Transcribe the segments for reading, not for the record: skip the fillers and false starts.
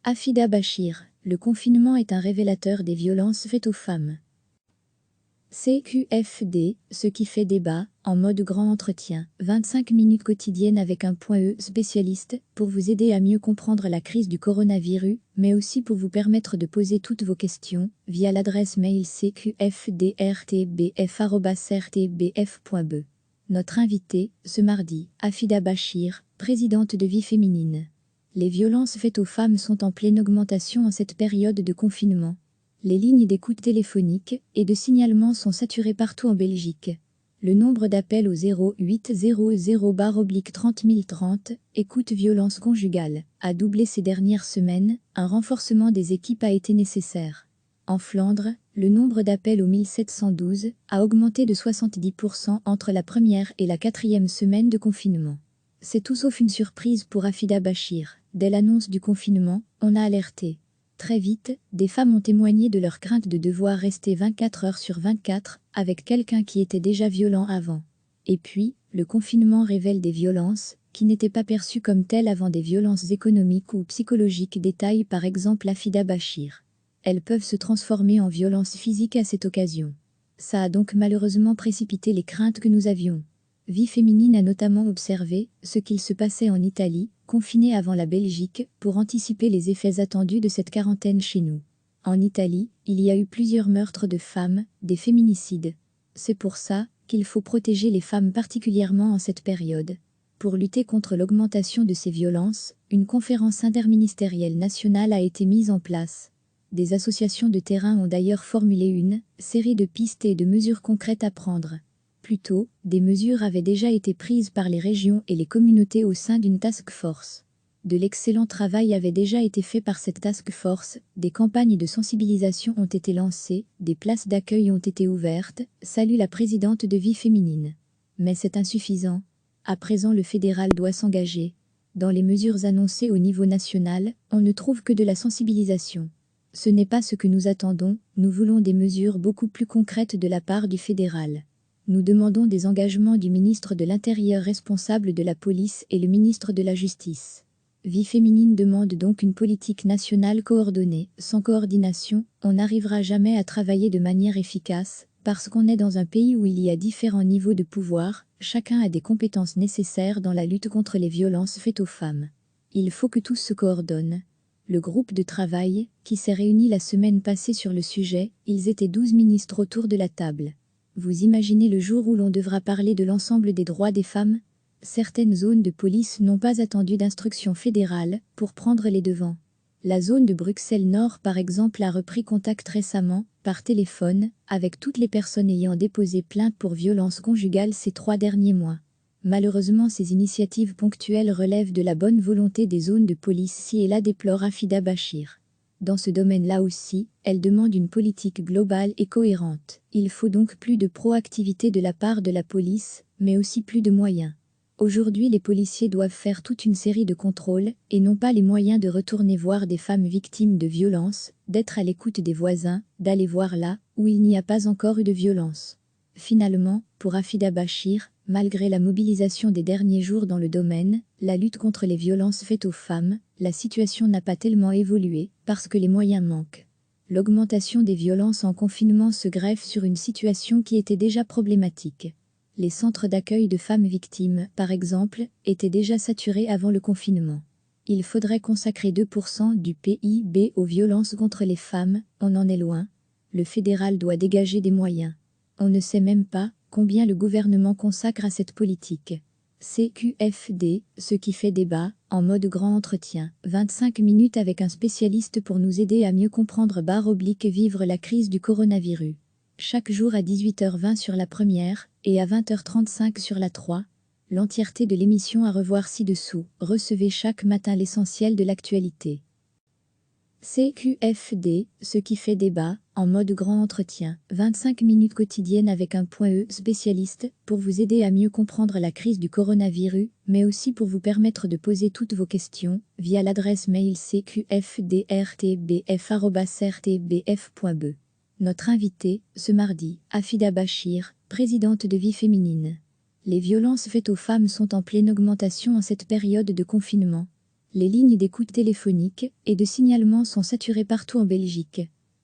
Afida Bachir, le confinement est un révélateur des violences faites aux femmes. CQFD, ce qui fait débat, en mode grand entretien, 25 minutes quotidiennes avec un point E spécialiste, pour vous aider à mieux comprendre la crise du coronavirus, mais aussi pour vous permettre de poser toutes vos questions, via l'adresse mail cqfdrtbf@rtbf.be. Notre invitée, ce mardi, Afida Bachir, présidente de Vie Féminine. Les violences faites aux femmes sont en pleine augmentation en cette période de confinement. Les lignes d'écoute téléphonique et de signalement sont saturées partout en Belgique. Le nombre d'appels au 0800/30 030, écoute violence conjugale, a doublé ces dernières semaines. Un renforcement des équipes a été nécessaire. En Flandre, le nombre d'appels au 1712 a augmenté de 70% entre la première et la quatrième semaine de confinement. C'est tout sauf une surprise pour Afida Bachir. Dès l'annonce du confinement, on a alerté. Très vite, des femmes ont témoigné de leur crainte de devoir rester 24 heures sur 24 avec quelqu'un qui était déjà violent avant. Et puis, le confinement révèle des violences qui n'étaient pas perçues comme telles avant, des violences économiques ou psychologiques, détaille par exemple Afida Bachir. Elles peuvent se transformer en violences physiques à cette occasion. Ça a donc malheureusement précipité les craintes que nous avions. Vie Féminine a notamment observé ce qu'il se passait en Italie, confinée avant la Belgique, pour anticiper les effets attendus de cette quarantaine chez nous. En Italie, il y a eu plusieurs meurtres de femmes, des féminicides. C'est pour ça qu'il faut protéger les femmes particulièrement en cette période. Pour lutter contre l'augmentation de ces violences, une conférence interministérielle nationale a été mise en place. Des associations de terrain ont d'ailleurs formulé une série de pistes et de mesures concrètes à prendre. Plus tôt, des mesures avaient déjà été prises par les régions et les communautés au sein d'une task force. De l'excellent travail avait déjà été fait par cette task force, des campagnes de sensibilisation ont été lancées, des places d'accueil ont été ouvertes, salue la présidente de Vie Féminine. Mais c'est insuffisant. À présent, le fédéral doit s'engager. Dans les mesures annoncées au niveau national, on ne trouve que de la sensibilisation. Ce n'est pas ce que nous attendons, nous voulons des mesures beaucoup plus concrètes de la part du fédéral. Nous demandons des engagements du ministre de l'Intérieur responsable de la police et le ministre de la Justice. Vie Féminine demande donc une politique nationale coordonnée. Sans coordination, on n'arrivera jamais à travailler de manière efficace, parce qu'on est dans un pays où il y a différents niveaux de pouvoir, chacun a des compétences nécessaires dans la lutte contre les violences faites aux femmes. Il faut que tous se coordonnent. Le groupe de travail, qui s'est réuni la semaine passée sur le sujet, ils étaient 12 ministres autour de la table. Vous imaginez le jour où l'on devra parler de l'ensemble des droits des femmes? Certaines zones de police n'ont pas attendu d'instructions fédérales pour prendre les devants. La zone de Bruxelles Nord par exemple a repris contact récemment, par téléphone, avec toutes les personnes ayant déposé plainte pour violence conjugale ces 3 derniers mois. Malheureusement, ces initiatives ponctuelles relèvent de la bonne volonté des zones de police ci et là, déplore Afida Bachir. Dans ce domaine-là aussi, elle demande une politique globale et cohérente. Il faut donc plus de proactivité de la part de la police, mais aussi plus de moyens. Aujourd'hui, les policiers doivent faire toute une série de contrôles, et n'ont pas les moyens de retourner voir des femmes victimes de violences, d'être à l'écoute des voisins, d'aller voir là où il n'y a pas encore eu de violence. Finalement, pour Afida Bachir, malgré la mobilisation des derniers jours dans le domaine, la lutte contre les violences faites aux femmes, la situation n'a pas tellement évolué, parce que les moyens manquent. L'augmentation des violences en confinement se greffe sur une situation qui était déjà problématique. Les centres d'accueil de femmes victimes, par exemple, étaient déjà saturés avant le confinement. Il faudrait consacrer 2% du PIB aux violences contre les femmes, on en est loin. Le fédéral doit dégager des moyens. On ne sait même pas combien le gouvernement consacre à cette politique. CQFD, ce qui fait débat, en mode grand entretien, 25 minutes avec un spécialiste pour nous aider à mieux comprendre / vivre la crise du coronavirus. Chaque jour à 18h20 sur la première, et à 20h35 sur la 3. L'entièreté de l'émission à revoir ci-dessous. Recevez chaque matin l'essentiel de l'actualité. CQFD, ce qui fait débat, en mode grand entretien, 25 minutes quotidiennes avec un point E spécialiste, pour vous aider à mieux comprendre la crise du coronavirus, mais aussi pour vous permettre de poser toutes vos questions, via l'adresse mail cqfdrtbf@rtbf.be. Notre invitée, ce mardi, Afida Bachir, présidente de Vie Féminine. Les violences faites aux femmes sont en pleine augmentation en cette période de confinement. Les lignes d'écoute téléphonique et de signalement sont saturées partout en Belgique.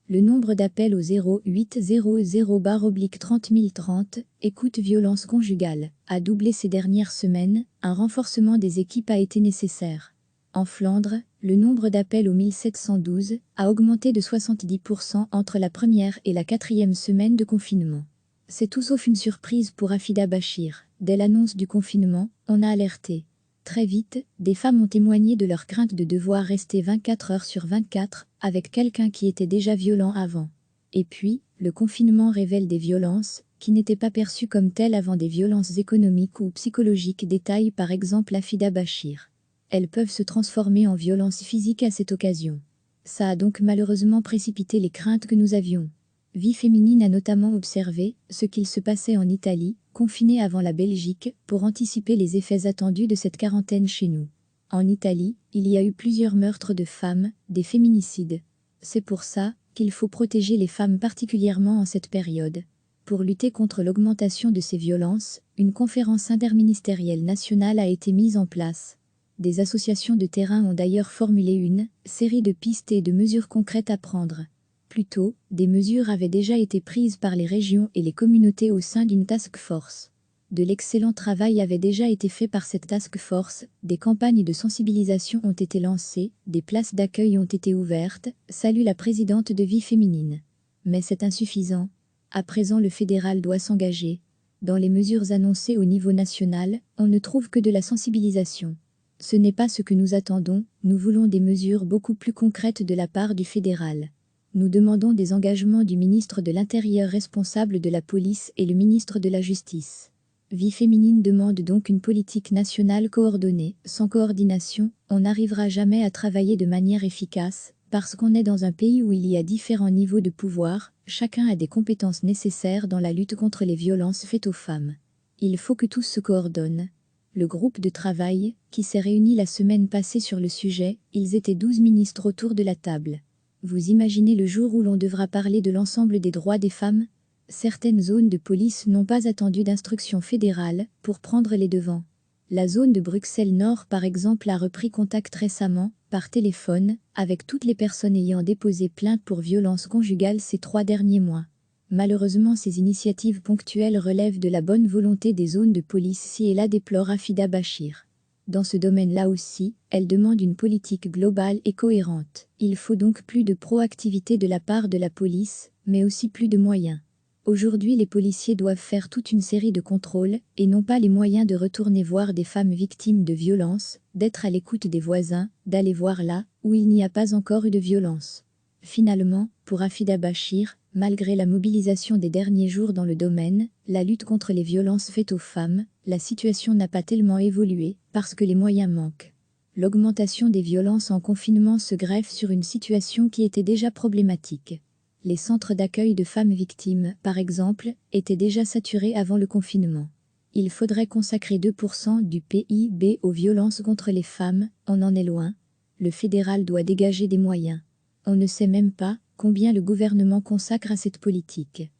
Le nombre d'appels au 0800/30 030, écoute violence conjugale, a doublé ces dernières semaines. Un renforcement des équipes a été nécessaire. En Flandre, le nombre d'appels au 1712 a augmenté de 70% entre la première et la quatrième semaine de confinement. C'est tout sauf une surprise pour Afida Bachir. Dès l'annonce du confinement, on a alerté. Très vite, des femmes ont témoigné de leur crainte de devoir rester 24 heures sur 24 avec quelqu'un qui était déjà violent avant. Et puis, le confinement révèle des violences qui n'étaient pas perçues comme telles avant, des violences économiques ou psychologiques, détaille par exemple Afida Bachir. Elles peuvent se transformer en violences physiques à cette occasion. Ça a donc malheureusement précipité les craintes que nous avions. Vie féminine a notamment observé ce qu'il se passait en Italie, confinée avant la Belgique, pour anticiper les effets attendus de cette quarantaine chez nous. En Italie, il y a eu plusieurs meurtres de femmes, des féminicides. C'est pour ça qu'il faut protéger les femmes particulièrement en cette période. Pour lutter contre l'augmentation de ces violences, une conférence interministérielle nationale a été mise en place. Des associations de terrain ont d'ailleurs formulé une série de pistes et de mesures concrètes à prendre. Plus tôt, des mesures avaient déjà été prises par les régions et les communautés au sein d'une task force. De l'excellent travail avait déjà été fait par cette task force, des campagnes de sensibilisation ont été lancées, des places d'accueil ont été ouvertes, salue la présidente de Vie féminine. Mais c'est insuffisant. À présent, le fédéral doit s'engager. Dans les mesures annoncées au niveau national, on ne trouve que de la sensibilisation. Ce n'est pas ce que nous attendons, nous voulons des mesures beaucoup plus concrètes de la part du fédéral. Nous demandons des engagements du ministre de l'Intérieur responsable de la police et le ministre de la Justice. Vie féminine demande donc une politique nationale coordonnée. Sans coordination, on n'arrivera jamais à travailler de manière efficace, parce qu'on est dans un pays où il y a différents niveaux de pouvoir, chacun a des compétences nécessaires dans la lutte contre les violences faites aux femmes. Il faut que tous se coordonnent. Le groupe de travail, qui s'est réuni la semaine passée sur le sujet, ils étaient 12 ministres autour de la table. Vous imaginez le jour où l'on devra parler de l'ensemble des droits des femmes? Certaines zones de police n'ont pas attendu d'instructions fédérales pour prendre les devants. La zone de Bruxelles-Nord par exemple a repris contact récemment, par téléphone, avec toutes les personnes ayant déposé plainte pour violence conjugale ces 3 derniers mois. Malheureusement, ces initiatives ponctuelles relèvent de la bonne volonté des zones de police ci et là, déplore Afida Bachir. Dans ce domaine-là aussi, elle demande une politique globale et cohérente. Il faut donc plus de proactivité de la part de la police, mais aussi plus de moyens. Aujourd'hui, les policiers doivent faire toute une série de contrôles, et n'ont pas les moyens de retourner voir des femmes victimes de violences, d'être à l'écoute des voisins, d'aller voir là où il n'y a pas encore eu de violence. Finalement, pour Afida Bachir, malgré la mobilisation des derniers jours dans le domaine, la lutte contre les violences faites aux femmes, la situation n'a pas tellement évolué, parce que les moyens manquent. L'augmentation des violences en confinement se greffe sur une situation qui était déjà problématique. Les centres d'accueil de femmes victimes, par exemple, étaient déjà saturés avant le confinement. Il faudrait consacrer 2% du PIB aux violences contre les femmes, on en est loin. Le fédéral doit dégager des moyens. On ne sait même pas combien le gouvernement consacre à cette politique.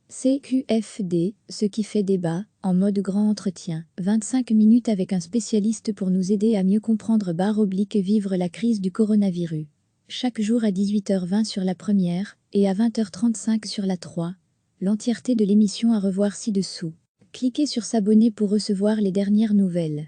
CQFD, ce qui fait débat, en mode grand entretien, 25 minutes avec un spécialiste pour nous aider à mieux comprendre / vivre la crise du coronavirus. Chaque jour à 18h20 sur la première, et à 20h35 sur la 3. L'entièreté de l'émission à revoir ci-dessous. Cliquez sur s'abonner pour recevoir les dernières nouvelles.